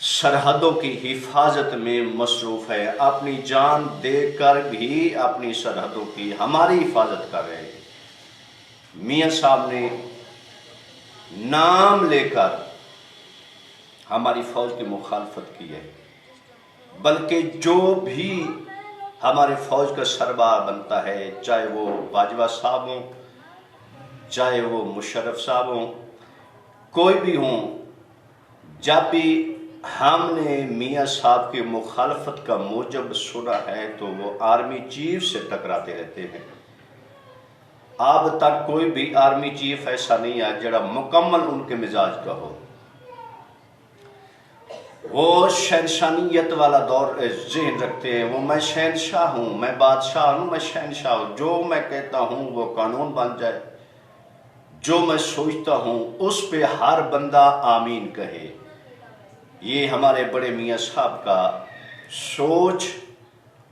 سرحدوں کی حفاظت میں مصروف ہے، اپنی جان دے کر بھی اپنی سرحدوں کی ہماری حفاظت کر رہے ہیں۔ میاں صاحب نے نام لے کر ہماری فوج کی مخالفت کی ہے، بلکہ جو بھی ہمارے فوج کا سربراہ بنتا ہے، چاہے وہ باجوہ صاحب ہوں، چاہے وہ مشرف صاحب ہوں، کوئی بھی ہوں، جب بھی ہم نے میاں صاحب کی مخالفت کا موجب سنا ہے تو وہ آرمی چیف سے ٹکراتے رہتے ہیں۔ اب تک کوئی بھی آرمی چیف ایسا نہیں ہے جڑا مکمل ان کے مزاج کا ہو۔ وہ شہنشانیت والا دور ذہن رکھتے ہیں، وہ میں شہنشاہ ہوں، میں بادشاہ ہوں، میں شہنشاہ ہوں، جو میں کہتا ہوں وہ قانون بن جائے، جو میں سوچتا ہوں اس پہ ہر بندہ آمین کہے۔ یہ ہمارے بڑے میاں صاحب کا سوچ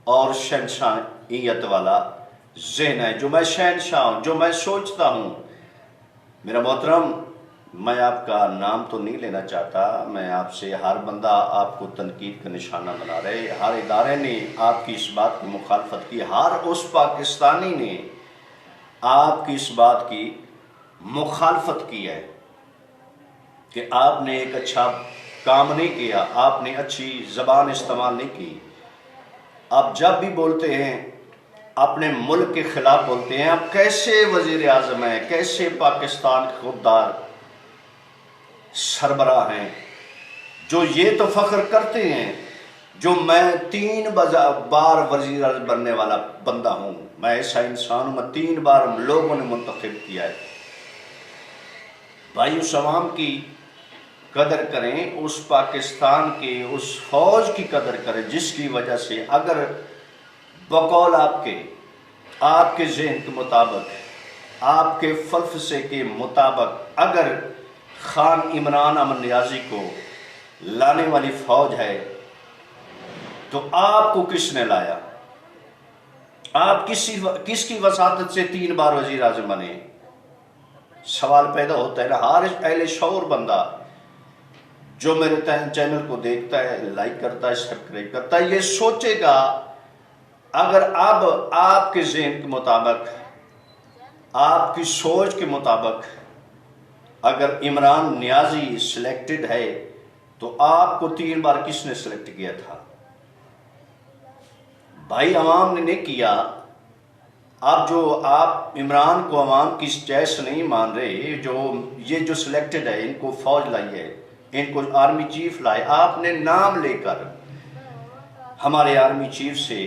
اور شہنشاہیت والا ذہن ہے، جو میں شہنشاہ ہوں، جو میں سوچتا ہوں۔ میرا محترم، میں آپ کا نام تو نہیں لینا چاہتا، میں آپ سے، ہر بندہ آپ کو تنقید کا نشانہ بنا رہے، ہر ادارے نے آپ کی اس بات کی مخالفت کی، ہر اس پاکستانی نے آپ کی اس بات کی مخالفت کی ہے کہ آپ نے ایک اچھا کام نہیں کیا، آپ نے اچھی زبان استعمال نہیں کی۔ آپ جب بھی بولتے ہیں اپنے ملک کے خلاف بولتے ہیں، آپ کیسے وزیر اعظم ہیں، کیسے پاکستان کے خوددار سربراہ ہیں جو یہ تو فخر کرتے ہیں جو میں 3 بار وزیر اعظم بننے والا بندہ ہوں، میں ایسا انسان ہوں، میں 3 بار لوگوں نے منتخب کیا ہے۔ بھائی، اس عوام کی قدر کریں، اس پاکستان کے اس فوج کی قدر کریں جس کی وجہ سے اگر بقول آپ کے ذہن کے مطابق، آپ کے فلسفے کے مطابق اگر خان عمران امن نیازی کو لانے والی فوج ہے تو آپ کو کس نے لایا؟ آپ کس کی وساطت سے 3 بار وزیر اعظم بنے؟ سوال پیدا ہوتا ہے نا۔ ہر اہل شعور بندہ جو میرے چینل کو دیکھتا ہے، لائک کرتا ہے، سبسکرائب کرتا ہے، یہ سوچے گا اگر اب آپ کے ذہن کے مطابق، آپ کی سوچ کے مطابق اگر عمران نیازی سلیکٹڈ ہے تو آپ کو 3 بار کس نے سلیکٹ کیا تھا؟ بھائی، عوام نے نہیں کیا۔ اب جو آپ عمران کو عوام کی چوائس نہیں مان رہے، یہ جو سلیکٹڈ ہے، ان کو فوج لائی ہے، ان کو آرمی چیف لائے، آپ نے نام لے کر ہمارے آرمی چیف سے،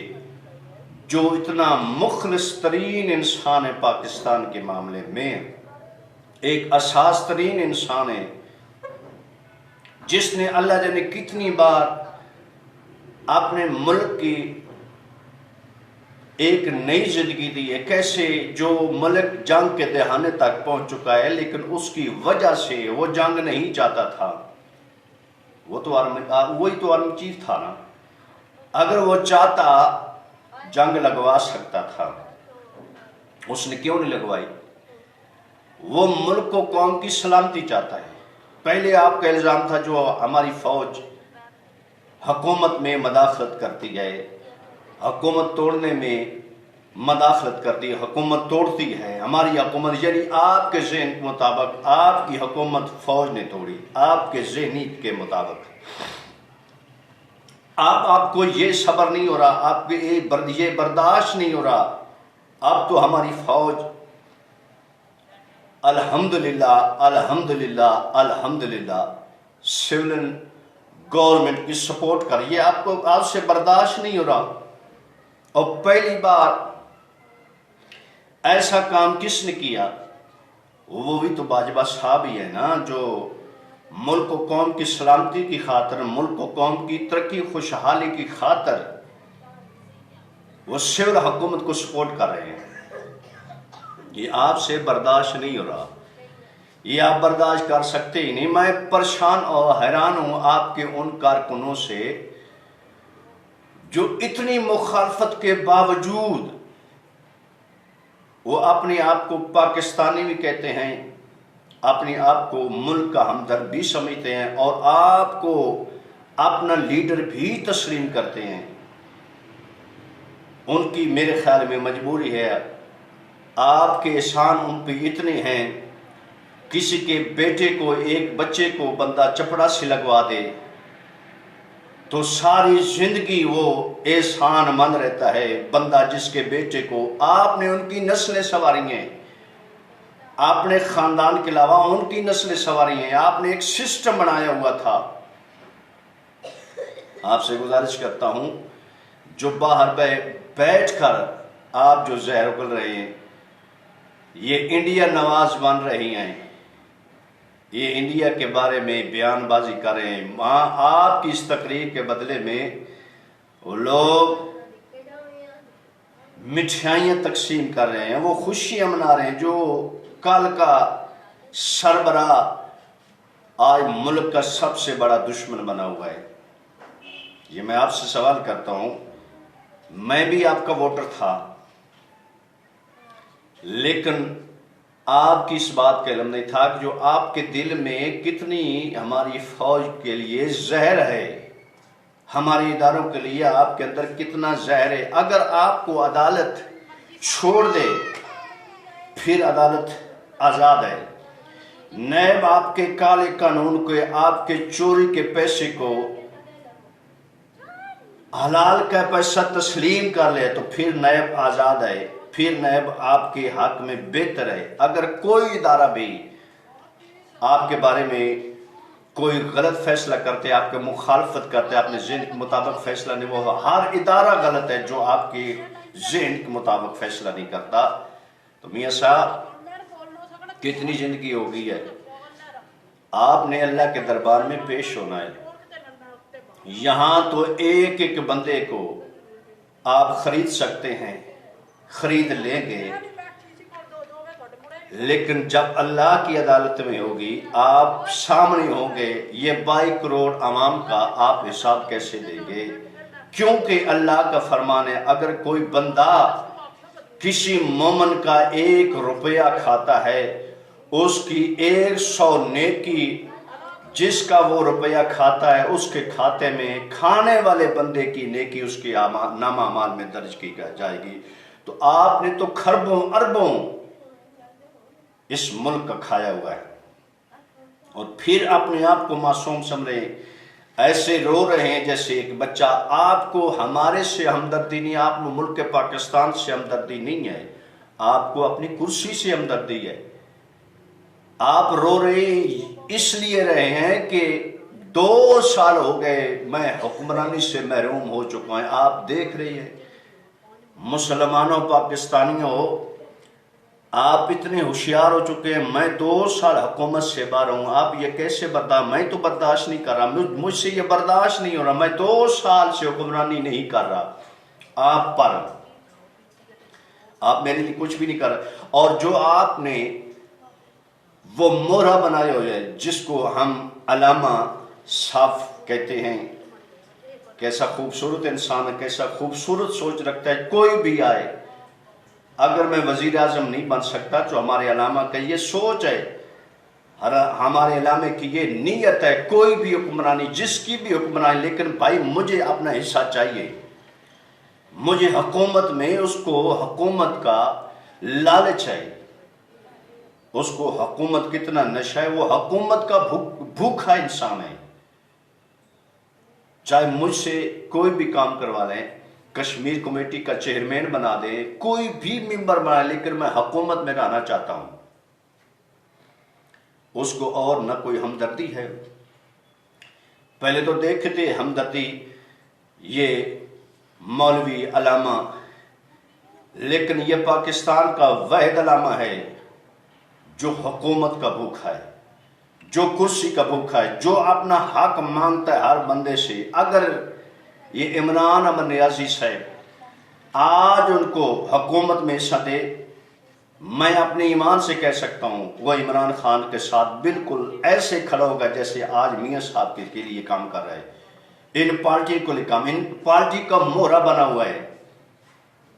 جو اتنا مخلص ترین انسان ہے پاکستان کے معاملے میں، ایک اساس ترین انسان ہے، جس نے اللہ جانے کتنی بار اپنے ملک کی ایک نئی زندگی دی ہے، کیسے جو ملک جنگ کے دہانے تک پہنچ چکا ہے، لیکن اس کی وجہ سے وہ جنگ نہیں چاہتا تھا، وہی تو آرمی چیف تھا نا۔ اگر وہ چاہتا جنگ لگوا سکتا تھا، اس نے کیوں نہیں لگوائی؟ وہ ملک کو قوم کی سلامتی چاہتا ہے۔ پہلے آپ کا الزام تھا جو ہماری فوج حکومت میں مداخلت کرتی ہے، حکومت توڑنے میں مداخلت کرتی ہے، حکومت توڑتی ہے ہماری حکومت، یعنی آپ کے ذہن کے مطابق آپ کی حکومت فوج نے توڑی، آپ کے ذہنیت کے مطابق۔ آپ کو یہ صبر نہیں ہو رہا، آپ کے یہ برداشت نہیں ہو رہا۔ اب تو ہماری فوج الحمدللہ الحمدللہ الحمدللہ سویلین گورنمنٹ کی سپورٹ کر، یہ آپ سے برداشت نہیں ہو رہا۔ اور پہلی بار ایسا کام کس نے کیا؟ وہ بھی تو باجوہ صاحب ہی ہے نا، جو ملک و قوم کی سلامتی کی خاطر، ملک و قوم کی ترقی خوشحالی کی خاطر وہ سول حکومت کو سپورٹ کر رہے ہیں۔ یہ آپ سے برداشت نہیں ہو رہا، یہ آپ برداشت کر سکتے ہی نہیں۔ میں پریشان اور حیران ہوں آپ کے ان کارکنوں سے جو اتنی مخالفت کے باوجود وہ اپنے آپ کو پاکستانی بھی کہتے ہیں، اپنے آپ کو ملک کا ہمدرد بھی سمجھتے ہیں، اور آپ کو اپنا لیڈر بھی تسلیم کرتے ہیں. ان کی میرے خیال میں مجبوری ہے. آپ کے احسان ان پہ اتنے ہیں، کسی کے بیٹے کو، ایک بچے کو بندہ چپڑا سے لگوا دے تو ساری زندگی وہ احسان مند رہتا ہے. بندہ جس کے بیٹے کو آپ نے ان کی نسلیں سنواری ہیں، اپنے خاندان کے علاوہ ان کی نسلیں سنواری ہیں، آپ نے ایک سسٹم بنایا ہوا تھا. آپ سے گزارش کرتا ہوں جو باہر بیٹھ کر آپ جو زہر اگل رہے ہیں، یہ انڈیا نواز بن رہی ہیں، یہ انڈیا کے بارے میں بیان بازی کر رہے ہیں. وہاں آپ کی اس تقریر کے بدلے میں وہ لوگ مٹھائیاں تقسیم کر رہے ہیں، وہ خوشیاں منا رہے ہیں. جو کل کا سربراہ آج ملک کا سب سے بڑا دشمن بنا ہوا ہے. یہ میں آپ سے سوال کرتا ہوں، میں بھی آپ کا ووٹر تھا، لیکن آپ کی اس بات کا علم نہیں تھا کہ جو آپ کے دل میں کتنی ہماری فوج کے لیے زہر ہے، ہمارے اداروں کے لیے آپ کے اندر کتنا زہر ہے. اگر آپ کو عدالت چھوڑ دے پھر عدالت آزاد ہے. نیب آپ کے کالے قانون کو، آپ کے چوری کے پیسے کو حلال کا پیسہ تسلیم کر لے تو پھر نیب آزاد ہے، پھر نیب آپ کے حق میں بہتر ہے. اگر کوئی ادارہ بھی آپ کے بارے میں کوئی غلط فیصلہ کرتے، آپ کے مخالفت کرتے، اپنے ذہن کے مطابق فیصلہ نہیں، وہ ہر ادارہ غلط ہے جو آپ کے ذہن کے مطابق فیصلہ نہیں کرتا. تو میاں صاحب کتنی زندگی ہو گئی ہے، آپ نے اللہ کے دربار میں پیش ہونا ہے. یہاں تو ایک ایک بندے کو آپ خرید سکتے ہیں، خرید لیں گے، لیکن جب اللہ کی عدالت میں ہوگی، آپ سامنے ہوں گے، یہ 22 کروڑ عوام کا آپ حساب کیسے دیں گے؟ کیونکہ اللہ کا فرمان ہے اگر کوئی بندہ کسی مومن کا 1 روپیہ کھاتا ہے، اس کی 100 نیکی جس کا وہ روپیہ کھاتا ہے اس کے کھاتے میں کھانے والے بندے کی نیکی اس کے نامہ اعمال میں درج کی جائے گی. تو آپ نے تو کھربوں اربوں اس ملک کا کھایا ہوا ہے، اور پھر اپنے آپ کو معصوم سمجھے، ایسے رو رہے ہیں جیسے ایک بچہ. آپ کو ہمارے سے ہمدردی نہیں، آپ کو ملک پاکستان سے ہمدردی نہیں ہے، آپ کو اپنی کرسی سے ہمدردی ہے. آپ رو رہے اس لیے رہے ہیں کہ 2 سال ہو گئے میں حکمرانی سے محروم ہو چکا ہوں. آپ دیکھ رہے ہیں مسلمانوں، پاکستانیوں، آپ اتنے ہوشیار ہو چکے ہیں. میں 2 سال حکومت سے باہر ہوں، آپ یہ کیسے میں تو برداشت نہیں کر رہا، مجھ سے یہ برداشت نہیں ہو رہا، میں 2 سال سے حکمرانی نہیں کر رہا آپ پر، آپ میرے لیے کچھ بھی نہیں کر رہے. اور جو آپ نے وہ مورا بنائے ہوئے ہیں جس کو ہم علامہ صاف کہتے ہیں، کیسا خوبصورت انسان ہے، کیسا خوبصورت سوچ رکھتا ہے. کوئی بھی آئے، اگر میں وزیر اعظم نہیں بن سکتا تو ہمارے علامہ کا یہ سوچ ہے، ہمارے علامہ کی یہ نیت ہے، کوئی بھی حکمرانی، جس کی بھی حکمرانی، لیکن بھائی مجھے اپنا حصہ چاہیے. مجھے حکومت میں اس کو حکومت کا لالچ ہے، اس کو حکومت کتنا نشہ ہے، وہ حکومت کا بھوکا انسان ہے. چاہے مجھ سے کوئی بھی کام کروا لیں، کشمیر کمیٹی کا چیئرمین بنا دیں، کوئی بھی ممبر بنا، لیکن میں حکومت میں رہنا چاہتا ہوں. اس کو اور نہ کوئی ہمدردی ہے. پہلے تو دیکھتے ہمدردی یہ مولوی علامہ، لیکن یہ پاکستان کا واحد علامہ ہے جو حکومت کا بھوکا ہے، جو کرسی کا بھوکا ہے، جو اپنا حق مانگتا ہے ہر بندے سے. اگر یہ عمران احمد نیازی صاحب آج ان کو حکومت میں حصہ دے، میں اپنے ایمان سے کہہ سکتا ہوں وہ عمران خان کے ساتھ بالکل ایسے کھڑا ہوگا جیسے آج میاں صاحب کے لیے کام کر رہا ہے. ان پارٹی کو لے کام، ان پارٹی کا مہرہ بنا ہوا ہے.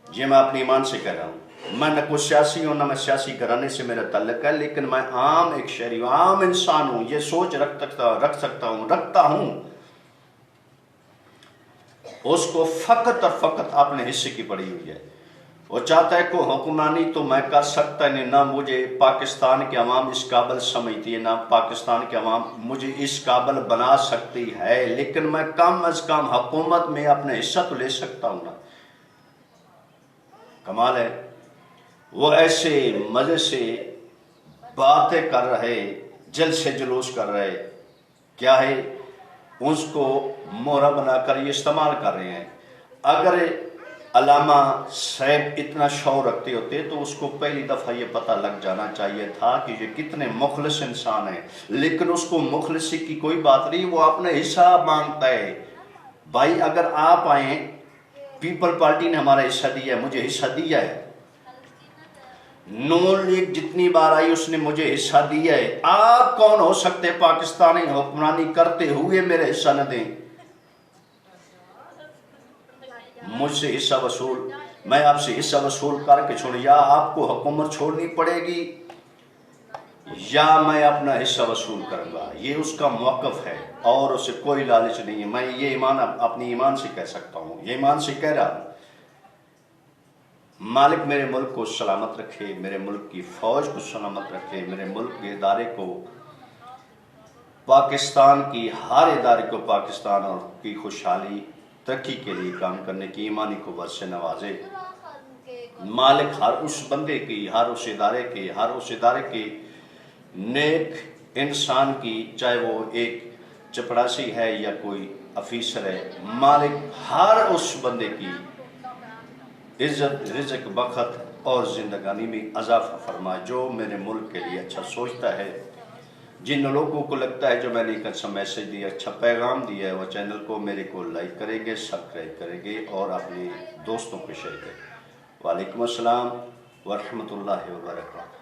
یہ میں اپنے ایمان سے کہہ رہا ہوں. میں نہ کوئی سیاسی ہوں، نہ میں سیاسی گھرانے سے میرا تعلق ہے، لیکن میں عام ایک شہری ہوں، عام انسان ہوں. یہ سوچ رکھتا ہوں، رکھتا ہوں اس کو فقط اور فقط اپنے حصے کی پڑی ہوئی ہے. وہ چاہتا ہے کہ حکمرانی تو میں کر سکتا نہیں، نہ مجھے پاکستان کے عوام اس قابل سمجھتی ہے، نہ پاکستان کے عوام مجھے اس قابل بنا سکتی ہے، لیکن میں کم از کم حکومت میں اپنا حصہ تو لے سکتا ہوں نا. کمال ہے. وہ ایسے مزے سے باتیں کر رہے، جلسے جلوس کر رہے، کیا ہے اس کو مہرہ بنا کر یہ استعمال کر رہے ہیں. اگر علامہ صاحب اتنا شعور رکھتے ہوتے تو اس کو پہلی دفعہ یہ پتہ لگ جانا چاہیے تھا کہ یہ کتنے مخلص انسان ہیں، لیکن اس کو مخلصی کی کوئی بات نہیں، وہ اپنا حصہ مانگتا ہے. بھائی اگر آپ آئیں، پیپل پارٹی نے ہمارا حصہ دیا ہے، مجھے حصہ دیا ہے، نون لیگ جتنی بار آئی اس نے مجھے حصہ دیا ہے، آپ کون ہو سکتے پاکستانی حکمرانی کرتے ہوئے میرے حصہ نہ دیں؟ مجھ سے حصہ وصول، میں آپ سے حصہ وصول کر کے چھوڑ، یا آپ کو حکومت چھوڑنی پڑے گی یا میں اپنا حصہ وصول کروں گا. یہ اس کا موقف ہے اور اسے کوئی لالچ نہیں ہے. میں یہ ایمان اپنی ایمان سے کہہ سکتا ہوں، یہ ایمان سے کہہ رہا ہوں. مالک میرے ملک کو سلامت رکھے، میرے ملک کی فوج کو سلامت رکھے، میرے ملک کے ادارے کو، پاکستان کی ہر ادارے کو پاکستان اور کی خوشحالی ترقی کے لیے کام کرنے کی ایمانی قوت سے نوازے. مالک ہر اس بندے کی، ہر اس ادارے کے نیک انسان کی، چاہے وہ ایک چپڑاسی ہے یا کوئی افیسر ہے، مالک ہر اس بندے کی عزت، رزق، بخت اور زندگانی میں اضافہ فرمائے جو میرے ملک کے لیے اچھا سوچتا ہے. جن لوگوں کو لگتا ہے جو میں نے ایک اچھا میسج دیا، اچھا پیغام دیا ہے، وہ چینل کو میرے کو لائک کریں گے، سبسکرائب کریں گے اور اپنے دوستوں کو شیئر کریں. وعلیکم السلام ورحمۃ اللہ وبرکاتہ.